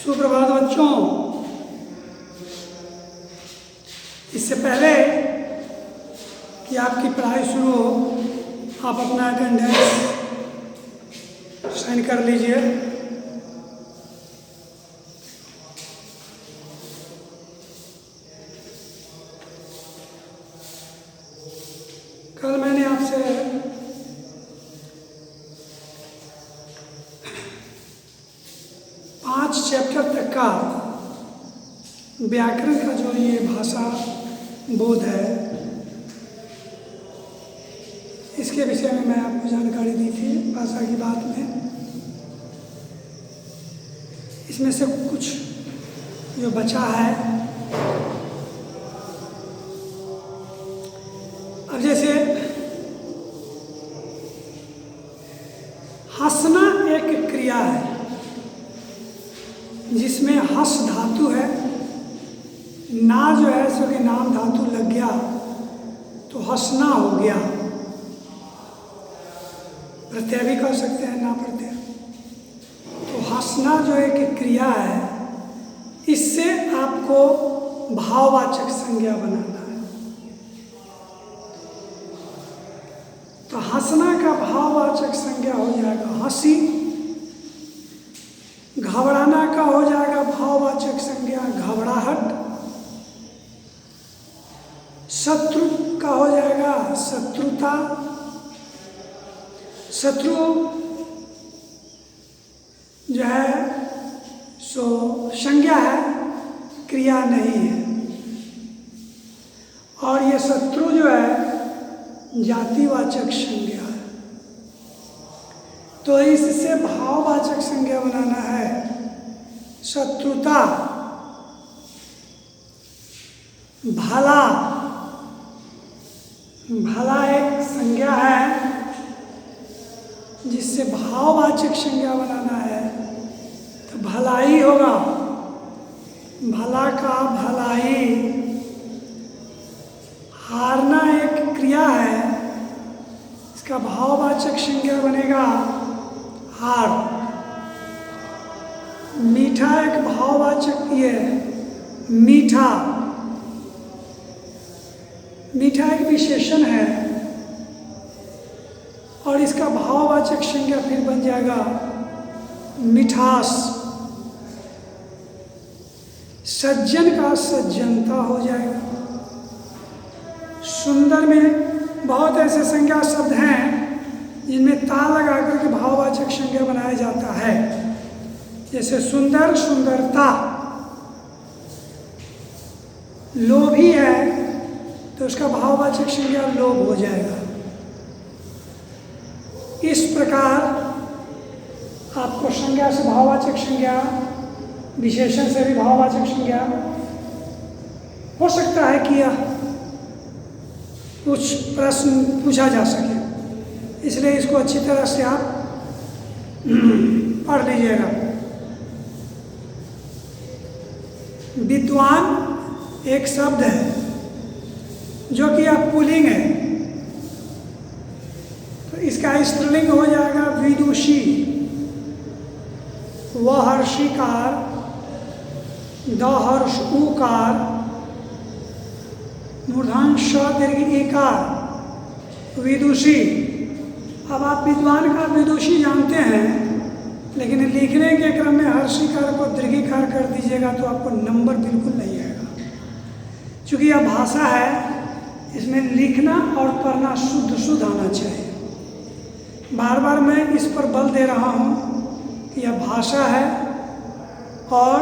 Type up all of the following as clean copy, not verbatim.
सुप्रभात बच्चों। इससे पहले कि आपकी पढ़ाई शुरू हो, आप अपना अटेंडेंस साइन कर लीजिए। कल मैंने आपसे 5 चैप्टर तक का व्याकरण का जो ये भाषा बोध है, इसके विषय में मैं आपको जानकारी दी थी भाषा की बात में। इसमें से कुछ जो बचा है, अब जैसे हंसना एक क्रिया है जिसमें हस धातु है, ना जो है सो कि नाम धातु लग गया तो हंसना हो गया। प्रत्यय भी कर सकते हैं, ना प्रत्यय। तो हंसना जो एक क्रिया है, इससे आपको भाववाचक संज्ञा बनाना है। तो हंसना का भाववाचक संज्ञा हो जाएगा हंसी, घबराना का हो जाएगा भाववाचक संज्ञा घबराहट, शत्रु का हो जाएगा शत्रुता, शत्रु जो है सो संज्ञा है, क्रिया नहीं है। और ये शत्रु जो है जातिवाचक संज्ञा है। तो इससे भाववाचक संज्ञा बनाना है शत्रुता, भला, भला एक संज्ञा है जिससे भाववाचक संज्ञा बनाना है, तो भलाई होगा, भला का भलाई। हारना एक क्रिया है, इसका भाववाचक संज्ञा बनेगा हार। मीठा एक भाववाचक ये मीठा, मीठा एक विशेषण है और इसका भाववाचक संज्ञा फिर बन जाएगा मिठास। सज्जन का सज्जनता हो जाएगा। सुंदर में बहुत ऐसे संज्ञा शब्द हैं जिनमें ता लगा करके भाववाचक संज्ञा बनाया जाता है, जैसे सुंदर सुंदरता। लोभी है तो उसका भाववाचक संज्ञा लोभ हो जाएगा। इस प्रकार आपको संज्ञा से भाववाचक संज्ञा, विशेषण से भी भाववाचक संज्ञा हो सकता है कि यह कुछ प्रश्न पूछा जा सके, इसलिए इसको अच्छी तरह से आप पढ़ लीजिएगा। विद्वान एक शब्द है जो कि आप पुल्लिंग है, तो इसका स्त्रीलिंग हो जाएगा विदुषी। वहर्षिकार, दहर्ष उकार, मूर्धांश दीर्घ इकार, विदुषी। अब आप विद्वान का विदुषी जानते हैं, लेकिन लिखने के क्रम में हर्षिकार को दीर्घिकार कर दीजिएगा तो आपको नंबर बिल्कुल नहीं आएगा। क्योंकि यह भाषा है, इसमें लिखना और पढ़ना शुद्ध शुद्ध आना चाहिए। बार बार मैं इस पर बल दे रहा हूँ कि यह भाषा है और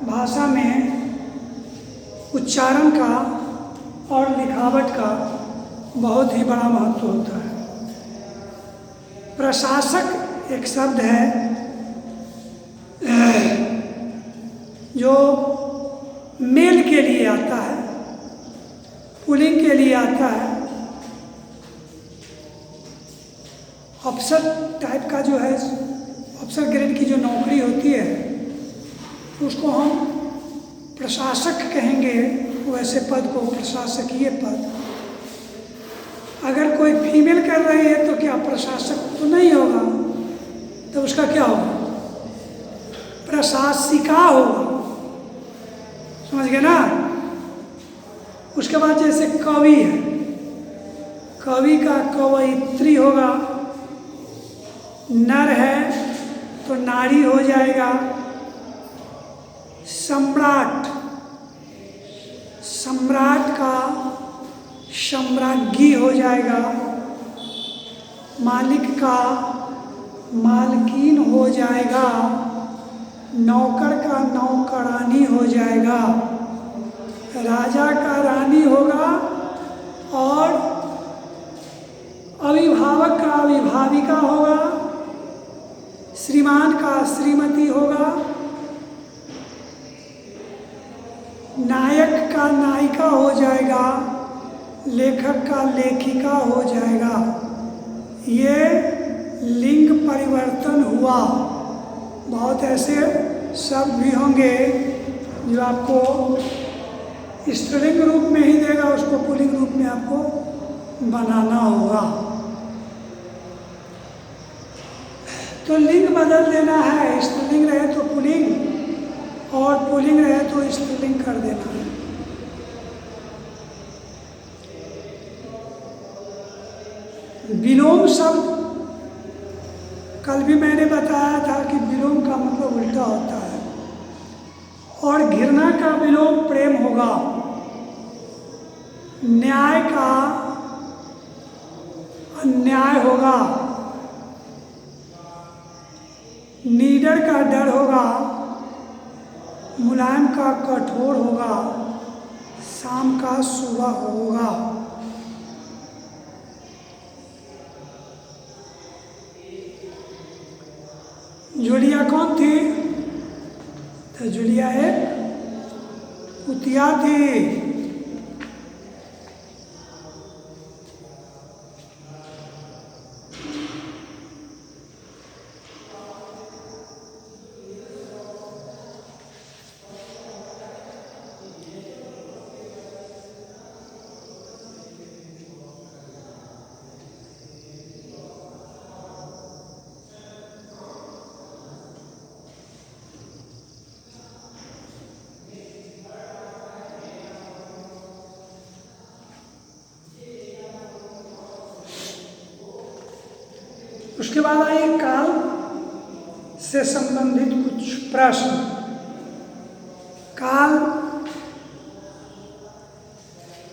भाषा में उच्चारण का और लिखावट का बहुत ही बड़ा महत्व होता है। प्रशासक एक शब्द है जो मेल के लिए आता है, पुल्लिंग के लिए आता है। अफसर टाइप का जो है, अफसर ग्रेड की जो नौकरी होती है उसको हम प्रशासक कहेंगे। वैसे पद को प्रशासकीय पद। अगर कोई फीमेल कर रही है तो क्या प्रशासक तो नहीं होगा, तो उसका क्या होगा? प्रशासिका होगा, समझ गए ना। उसके बाद जैसे कवि है, कवि का कवयित्री होगा, नर है तो नारी हो जाएगा। सम्राट, सम्राट का सम्राज्ञी हो जाएगा। मालिक का मालकिन हो जाएगा। नौकर का नौकरानी हो जाएगा। राजा का रानी होगा और अभिभावक का अभिभाविका होगा। श्रीमान का श्रीमती होगा। नायक का नायिका हो जाएगा। लेखक का लेखिका हो जाएगा। ये लिंग परिवर्तन हुआ। बहुत ऐसे शब्द भी होंगे जो आपको स्त्रीलिंग रूप में ही देगा, उसको पुल्लिंग रूप में आपको बनाना होगा। तो लिंग बदल देना है, स्त्रीलिंग रहे तो पुल्लिंग और पुल्लिंग रहे तो स्त्रीलिंग कर देना है। विलोम शब्द कल भी मैंने बताया था कि विलोम का मतलब उल्टा होता है। और घृणा का विलोम प्रेम होगा। न्याय का अन्याय होगा। नीडर का डर होगा। मुलायम का कठोर होगा। शाम का सुबह होगा। जूलिया कौन थी? तो जूलिया एक कुतिया थी। उसके बाद आइए काल से संबंधित कुछ प्रश्न। काल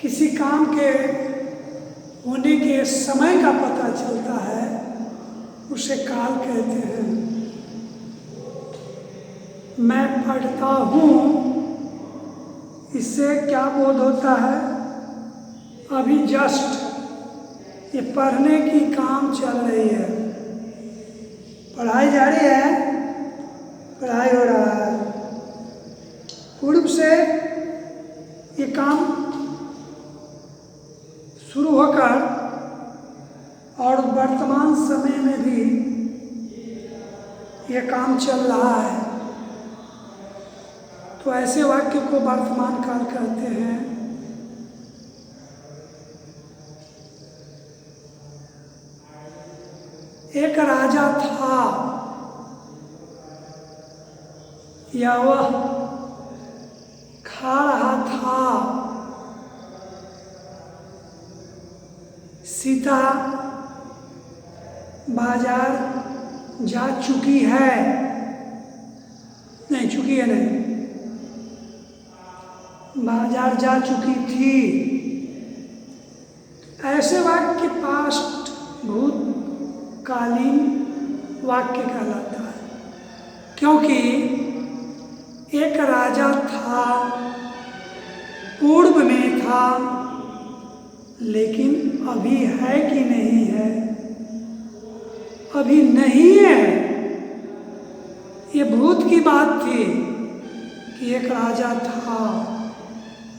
किसी काम के होने के समय का पता चलता है, उसे काल कहते हैं। मैं पढ़ता हूँ, इससे क्या बोध होता है? अभी जस्ट ये पढ़ने की काम चल रही है, पढ़ाई जारी है, पढ़ाई हो रहा है। पूर्व से ये काम शुरू होकर और वर्तमान समय में भी ये काम चल रहा है, तो ऐसे वाक्य को वर्तमान काल कहते हैं। एक राजा था, या वह खा रहा था। सीता बाजार जा चुकी है, नहीं चुकी है, नहीं, बाजार जा चुकी थी। ऐसे वाक्य पास्ट भूतकालीन वाक्य कहलाता है, क्योंकि एक राजा था, पूर्व में था, लेकिन अभी है कि नहीं है? अभी नहीं है। ये भूत की बात थी कि एक राजा था,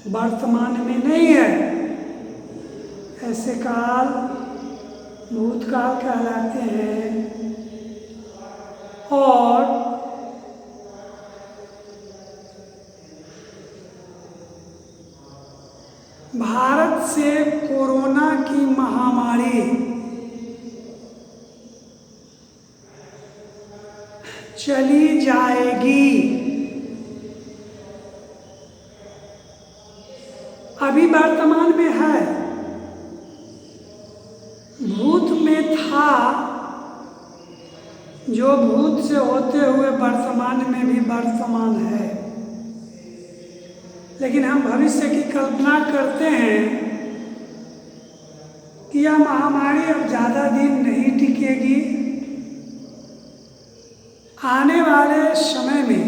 वर्तमान में नहीं है। ऐसे काल भूतकाल कहलाते हैं। और भारत से कोरोना की महामारी चली चली जाएगी। अभी वर्तमान में है, भूत में था, जो भूत से होते हुए वर्तमान में भी वर्तमान है। लेकिन हम भविष्य की कल्पना करते हैं कि यह महामारी अब ज़्यादा दिन नहीं टिकेगी, आने वाले समय में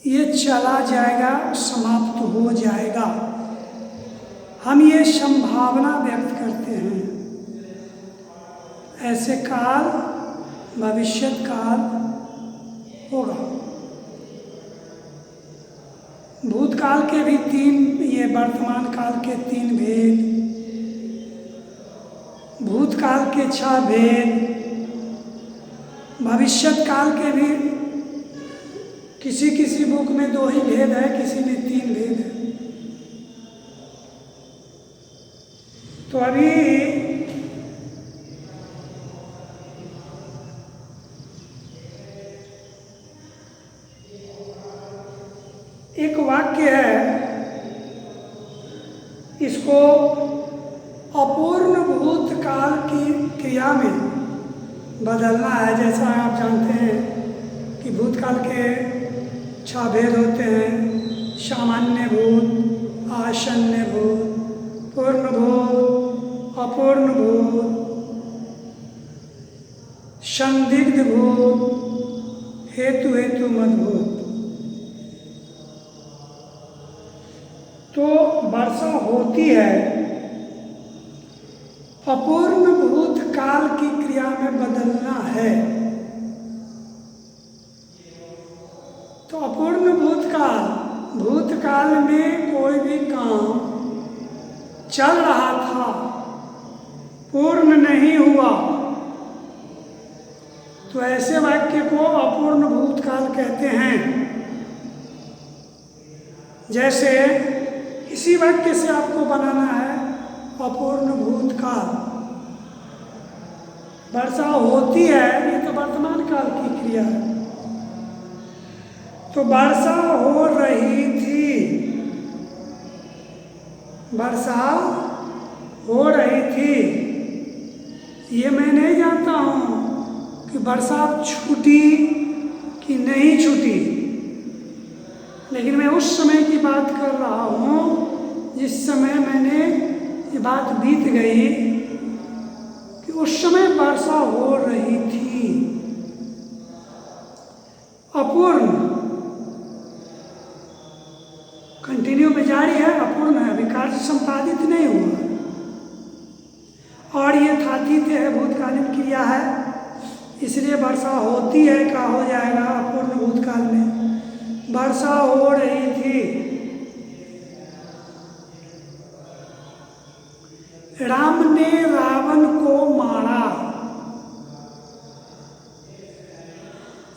ये चला जाएगा, समाप्त हो जाएगा। हम ये संभावना व्यक्त करते हैं। ऐसे काल भविष्यत काल होगा। भूतकाल के भी तीन, ये वर्तमान काल के तीन भेद, भूतकाल के 6 भेद, भविष्यत काल के भी किसी किसी बुक में 2 ही भेद है, किसी में 3 भेद है। तो अभी एक वाक्य है, इसको अपूर्ण भूतकाल की क्रिया में बदलना है। जैसा आप जानते हैं कि भूतकाल के 6 भेद होते हैं: सामान्य भूत, आसन्न भूत, पूर्ण भूत, अपूर्ण भूत, संदिग्ध भूत, हेतु मद भूत। तो वर्षा होती है, अपूर्ण भूतकाल की क्रिया में बदलना है। तो अपूर्ण भूतकाल, भूतकाल में कोई भी काम चल रहा था, पूर्ण नहीं हुआ, तो ऐसे वाक्य को अपूर्ण भूतकाल कहते हैं। जैसे इसी वाक्य से आपको बनाना है अपूर्ण भूतकाल। वर्षा होती है, ये तो वर्तमान काल की क्रिया है। तो वर्षा हो रही थी, वर्षा हो रही थी, ये मैं नहीं जानता हूँ कि वर्षा छूटी कि नहीं छूटी, लेकिन मैं उस समय की बात कर रहा हूँ जिस समय मैंने ये बात बीत गई कि उस समय वर्षा हो रही थी। अपूर्ण कंटिन्यू में जारी है, अपूर्ण है, अभी कार्य संपादित नहीं हुआ। और ये थातीत है, भूतकालीन क्रिया है, इसलिए वर्षा होती है का हो जाएगा अपूर्ण भूतकाल में। वर्षा हो रही थी, राम ने रावण को मारा,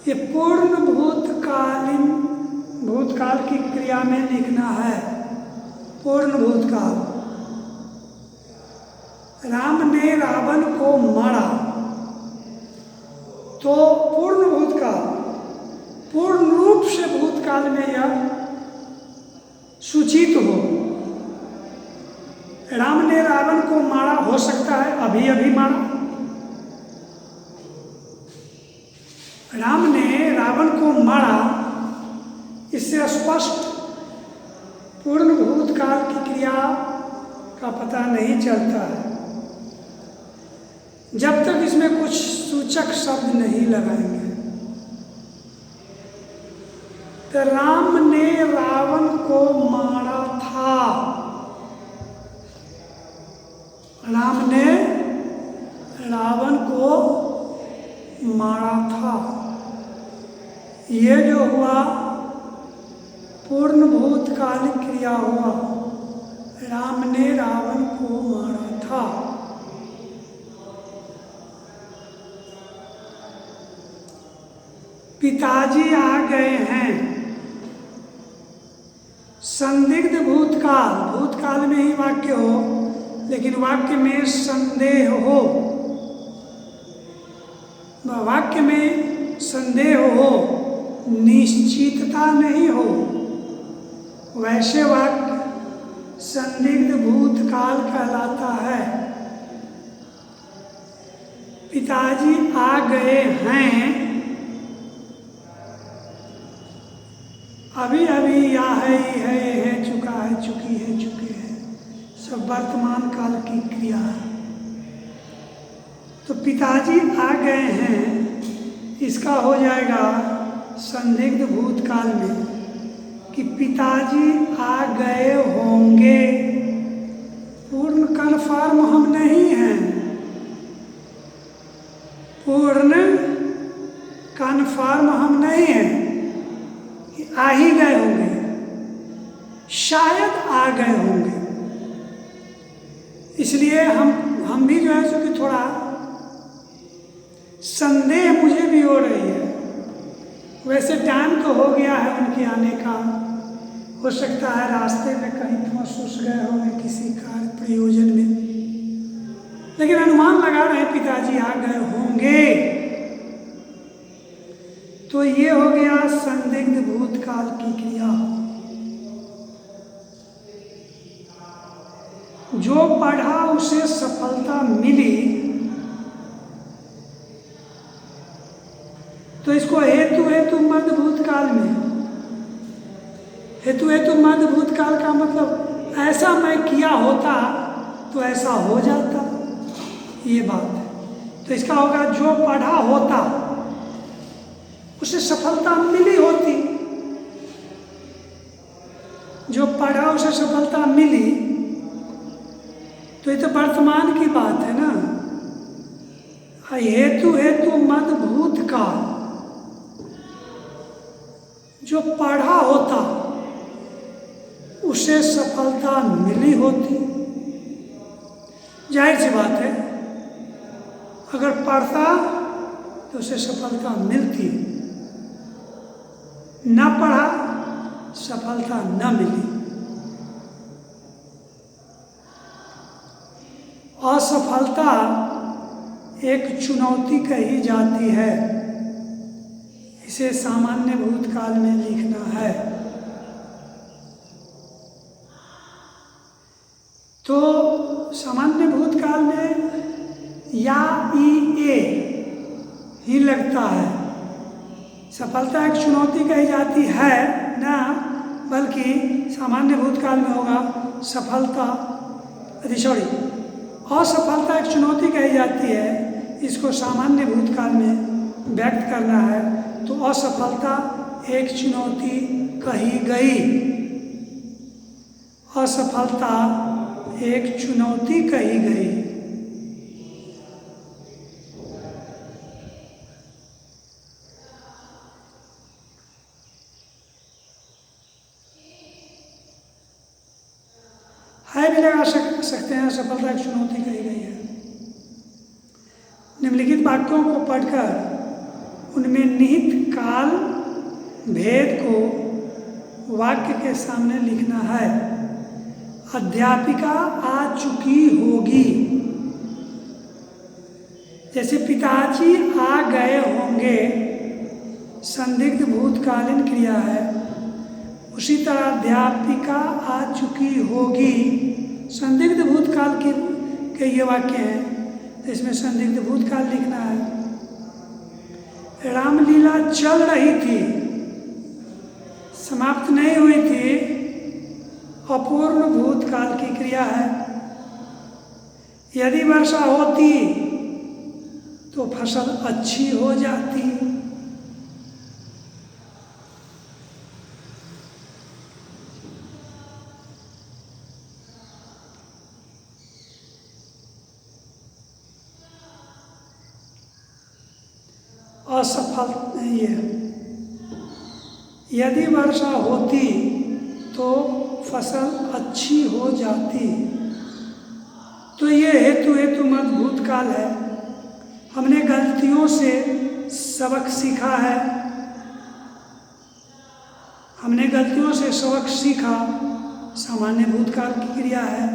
ये पूर्ण भूतकालीन, भूतकाल की क्रिया में लिखना है। पूर्ण भूतकाल, राम ने रावण को मारा, तो पूर्ण भूतकाल, पूर्ण रूप से भूतकाल में यह सूचित हो। राम ने रावण को मारा, हो सकता है अभी अभी मारा। राम ने रावण को मारा, इससे स्पष्ट पूर्ण भूतकाल की क्रिया का पता नहीं चलता है जब तक इसमें कुछ सूचक शब्द नहीं लगाएंगे। तो राम ने रावण को मारा था, राम ने रावण को मारा था, ये जो हुआ पूर्ण भूतकालिक क्रिया हुआ। राम ने रावण को मारा था। पिताजी आ गए हैं, संदिग्ध भूतकाल, भूतकाल में ही वाक्य हो लेकिन वाक्य में संदेह हो। वाक्य में संदेह हो, निश्चितता नहीं हो, वैसे वाक्य संदिग्ध भूतकाल कहलाता है। पिताजी आ गए हैं, अभी अभी या है चुका है, चुकी है, चुके हैं, सब वर्तमान काल की क्रिया है। तो पिताजी आ गए हैं, इसका हो जाएगा संदिग्ध भूतकाल में कि पिताजी आ गए होंगे। पूर्ण कन्फर्म हम नहीं हैं, पूर्ण कन्फर्म हम नहीं हैं कि आ ही गए होंगे, शायद आ गए होंगे। इसलिए हम भी जो है सो कि थोड़ा संदेह मुझे भी हो रही है। वैसे टाइम तो हो गया है उनके आने का, हो सकता है रास्ते में कहीं फंस गए होंगे किसी कार्य प्रयोजन में, लेकिन अनुमान लगा रहे हैं पिताजी आ गए होंगे। तो ये हो गया संदिग्ध भूतकाल की क्रिया। जो पढ़ा उसे सफलता मिली, तो इसको हेतु मध्य भूतकाल में, हेतु मध्य भूतकाल का मतलब ऐसा मैं किया होता तो ऐसा हो जाता, ये बात है। तो इसका होगा जो पढ़ा होता उसे सफलता मिली होती, जो पढ़ा उसे सफलता मिली, तो ये तो वर्तमान की बात है ना। हेतु मध्य भूतकाल, जो पढ़ा होता उसे सफलता मिली होती। जाहिर सी बात है, अगर पढ़ता तो उसे सफलता मिलती, न पढ़ा सफलता न मिली। असफलता एक चुनौती कही जाती है, इसे सामान्य भूतकाल में लिखना है। तो सामान्य भूतकाल में या ए ही लगता है। सफलता एक चुनौती कही जाती है ना, बल्कि सामान्य भूतकाल में होगा सफलता, असफलता एक चुनौती कही जाती है, इसको सामान्य भूतकाल में व्यक्त करना है। तो असफलता एक चुनौती कही गई, असफलता एक चुनौती कही गई। है भी लगा सकते हैं, असफलता एक चुनौती कही गई है। निम्नलिखित वाक्यों को पढ़कर उनमें निहित काल भेद को वाक्य के सामने लिखना है। अध्यापिका आ चुकी होगी, जैसे पिताजी आ गए होंगे संदिग्ध भूतकालीन क्रिया है, उसी तरह अध्यापिका आ चुकी होगी संदिग्ध भूतकाल के ये वाक्य हैं, तो इसमें संदिग्ध भूतकाल लिखना है। रामलीला चल रही थी, समाप्त नहीं हुई थी, अपूर्ण भूतकाल की क्रिया है। यदि वर्षा होती तो फसल अच्छी हो जाती। असफल नहीं है। यदि वर्षा होती तो फसल अच्छी हो जाती। तो ये हेतु मध्य भूतकाल है। हमने गलतियों से सबक सीखा है, हमने गलतियों से सबक सीखा, सामान्य भूतकाल की क्रिया है।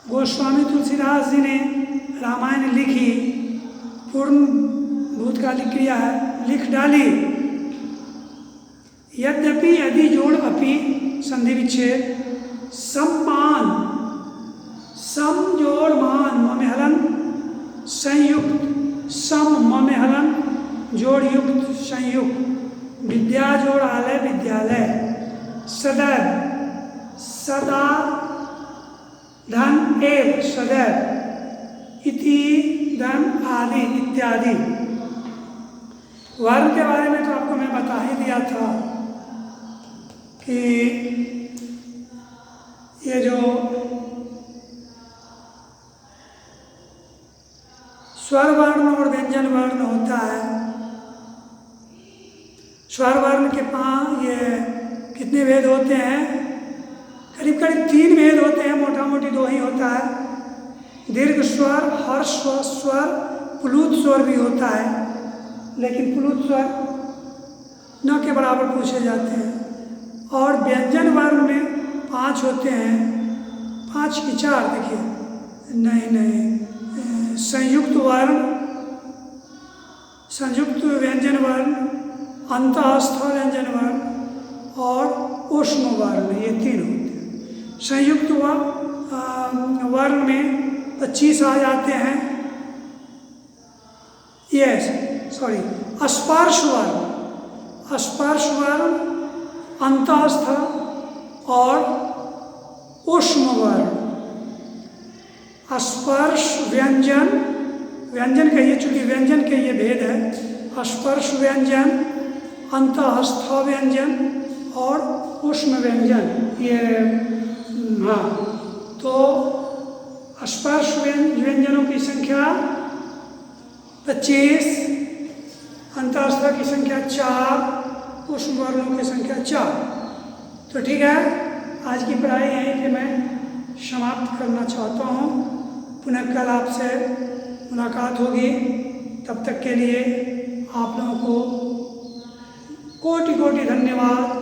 गोस्वामी तुलसीदास जी ने रामायण लिखी पूर्ण भूतकालिक क्रिया है, लिख डाली। यद्यपि, यदि जोड़ अपि, संधि विच्छेद। सम्मान, सम जोड़ मान, म में हलन संयुक्त, सम म में हलन जोड़ युक्त संयुक्त। विद्या जोड़ आलय विद्यालय। सदैव, सदा धन एव सदैव। इति धन आदि इत्यादि। वर्ण के बारे में तो आपको मैं बता ही दिया था कि ये जो स्वर वर्ण और व्यंजन वर्ण होता है, स्वर वर्ण के ये कितने भेद होते हैं? करीब करीब 3 भेद होते हैं, मोटा मोटी 2 ही होता है। दीर्घ स्वर, हर्ष स्वर, प्लुत स्वर भी होता है, लेकिन प्लुत स्वर न के बराबर पूछे जाते हैं। और व्यंजन वर्ण में 5 होते हैं, 5 की 4 देखिए, नहीं संयुक्त वर्ण, संयुक्त व्यंजन वर्ण, अंतःस्थ व्यंजन वर्ण और ऊष्म वर्ण, ये 3 होते हैं। संयुक्त वर्ण में 25 आ जाते हैं। स्पर्श वर्ण, स्पर्श वर्ण, अंतःस्थ और ऊष्म वर्ण। स्पर्श व्यंजन, व्यंजन कहिए, चूंकि व्यंजन के ये भेद है। स्पर्श व्यंजन, अंतःस्थ व्यंजन और ऊष्म व्यंजन, ये हाँ। तो स्पर्श व्यंजनों की संख्या 25, अंतःस्थ की संख्या 4, ऊष्म वर्णों की संख्या 4। तो ठीक है, आज की पढ़ाई यहीं पे मैं समाप्त करना चाहता हूँ। पुनः कल आपसे मुलाकात होगी। तब तक के लिए आप लोगों को कोटि कोटि धन्यवाद।